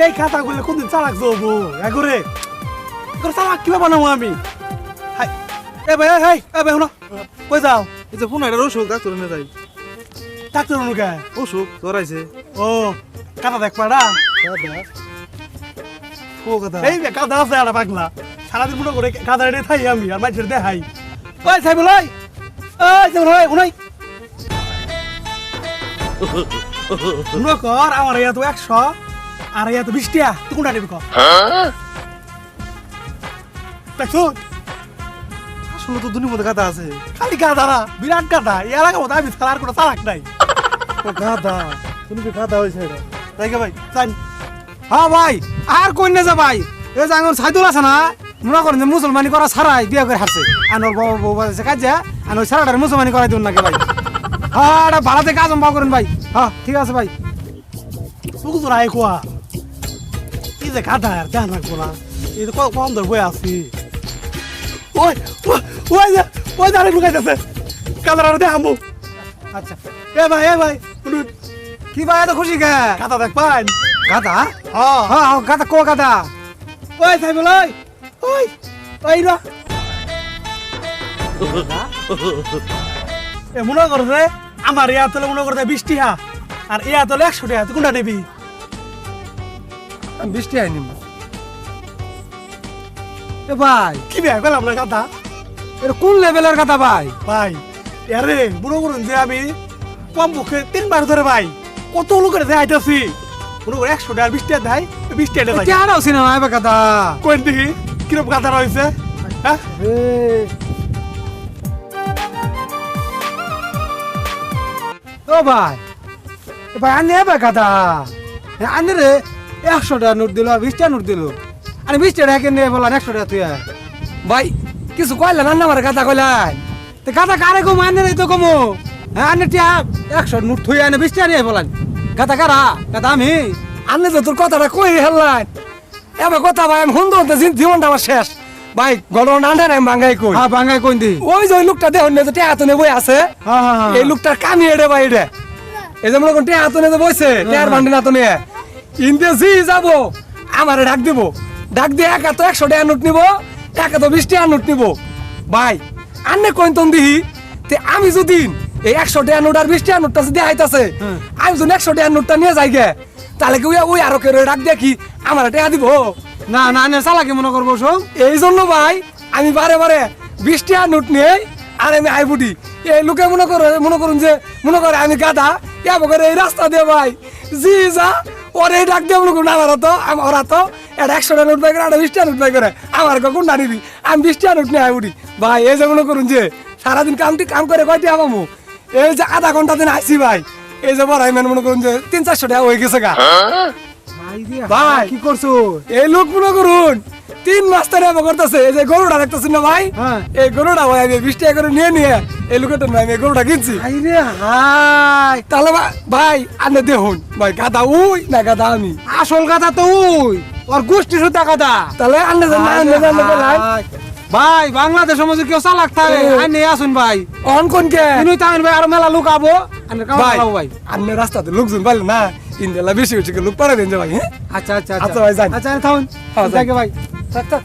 এই খাতাগুলো কোনদিন চালাক যাবো এগরে চালাক কিভাবে বানাবো আমি? হাই এ ভাই হাই এ ভাই শুনো কই যাও? এই যে ফোন একটা অসুখ ডাক্তার নিয়ে যাই। ডাক্তার অনুকে অসুখ ধরাইছে। ও কাটা দেখ পাড়া ও কথা এই কাদা আছে আর পাগলা সারাদিন মনে করে কাদা রেডে থাই আমি আর মানুষের দেখাই। ওই সাইবুল ওই সাইবুল ওই উনাই মনে কর আমার ইয়া তো 100 আর ইয়া তো 20 টাকা তুই কোনটা নিবি কর? দেখছো আসলে তো দুনির মধ্যে গাদা আছে। খালি গাদা না বিরাট গাদা এর আগে মতো আমি ছাড়ার কোনো চালাক নাই। ও গাদা তুমি কি গাদা হয়েছে এটা? তাই কে ভাই জান হ্যাঁ ভাই আর কই না যা ভাই এই যে আঙুর সাইদুল আছে না মনে করেন যে মুসলমানি করা ছাড়াই বিয়ে করে হারছে আনোর বাবা বউ আছে কাজে আনোর ছাড়াটার মুসলমানি করাই দিন নাকি ভাই। হ্যাঁ এটা ভাড়াতে কাজ পাও করেন ভাই। হ্যাঁ ঠিক আছে ভাই। বুঝতো না এই কোয়া এই যে গাদা আর ধ্যান রাখবো না এই তো কম ধর বই আছি। ওই ওই যে ওই দাঁড়িয়ে লুকাইতেছে কাদার আর দেখাবো। আচ্ছা এ ভাই শুনুন কি ভাই এত খুশি কে? কাদা দেখ পান গাদা হ্যাঁ হ্যাঁ গাদা কো গাদা ওই সাইবুল ওই ওই না এ মনে কর যে আমার ইয়া তলে মনে করতে 20 টাকা আর ইয়া তলে 100 টাকা তুই কোনটা নিবি? আমি 20 টাকা নিব। এ ভাই কি বিয়া করলাম না গাদা এটা কোন লেভেলের গাদা ভাই? ভাই আরে মনে করুন যে আমি কম পক্ষে 3 বার ধরে ভাই কত লোকের যে আইতাছি মনে করে 100 টাকা 20 টাকা দেয় 20 টাকা দেয় কেন সিনেমা আইবা গাদা কোন দিকে কিরকম গাদা রয়েছে হ্যাঁ এ ও ভাই ভাই আনি এবার গাদা আনি রে 100 টাকা নোট দিল 20 টাকা নোট দিল আরে 20 টাকা কেন বললাম 100 টাকা তুই ভাই কিছু কইলা না আমার গাদা কইলাই তে গাদা কারে কম আনি রে তো কমো হ্যাঁ আনি টিয়া 100 নোট থুই আনি 20 টাকা নিয়ে বললাম গাদা কারা গাদা আমি আনি তো তোর কথাটা কই হেললাই এবার কথা ভাই আমি হুন্দর জীবনটা আমার শেষ ভাই গলন আন্ডার আমি বাঙ্গাই কই হ্যাঁ বাঙ্গাই কই দি ওই যে ওই লোকটা দেখুন না যে টিয়া তো বই আছে এই লোকটার কামি এড়ে ভাই এটা এই যে মনে কোন টিয়া তো নে বইছে টিয়ার বান্ডি না তো নিয়ে ইন্দে জি যাবো আমারে ডাক দিয়ে একা তো 100 টাকা নোট নিব একা তো 20 টাকা নোট নিব ভাই আন্নে কইন তন দিহি তে আমি যদি এই 100 টাকা নোট আর 20 টাকা নোটটা যদি আইতাছে আমি যদি 100 টাকা নোটটা নিয়ে যাই গে তাহলে কি ওই আরো কেউ ডাক দিয়ে কি আমার টাকা দিব না না না চালাকি মনে করবো সব এই জন্য ভাই আমি বারে 20 টাকা নোট নিয়ে আর আমি আইবুটি এই লোকে মনে করুন যে মনে করে আমি গাধা করে এই রাস্তা দিয়ে ভাই জি যা ওরে ডাক দিয়ে মনে করুন ওরা তো এটা 100 টাকা নোট বাই করে 20 টাকা নোট বাই করে আমার কোন না নিবি আমি 20 টাকা নোট নিয়ে আইবুটি ভাই এই যে মনে করুন যে সারাদিন কাম করে কয়টি আবামু এই যে আধা ঘন্টা দিন আইসি ভাই এই যে বড় মনে করুন যে 300-400 টাকা হয়ে গেছে গা ভাই কি করছো এই লোক মনে করুন 3 মাস ধরে করতেছে এই যে গরুটা দেখতেছেন না ভাই এই গরুটা ভাই আমি 20 টাকা করে নিয়ে এই লোকটা আমি গরুটা কিনছি হাই তাহলে ভাই আনে দেখুন ভাই গাদা উই না গাদা আমি আসল গাদা তো উই আর গোষ্ঠী সুতা গাদা তাহলে আনে ভাই বাংলাদেশের মধ্যে কেউ চালাক থাকে আনে আসুন ভাই অন কোন কে তুমি তামিল ভাই আর মেলা লোক আবো আনে কামাবো ভাই আনে রাস্তাতে লোকজন বল না ইন্ডিয়ালা বেশি বেশি লোক পারে দেন ভাই হ্যাঁ আচ্ছা ভাই যাই আচ্ছা থাকুন যাকে ভাই থাক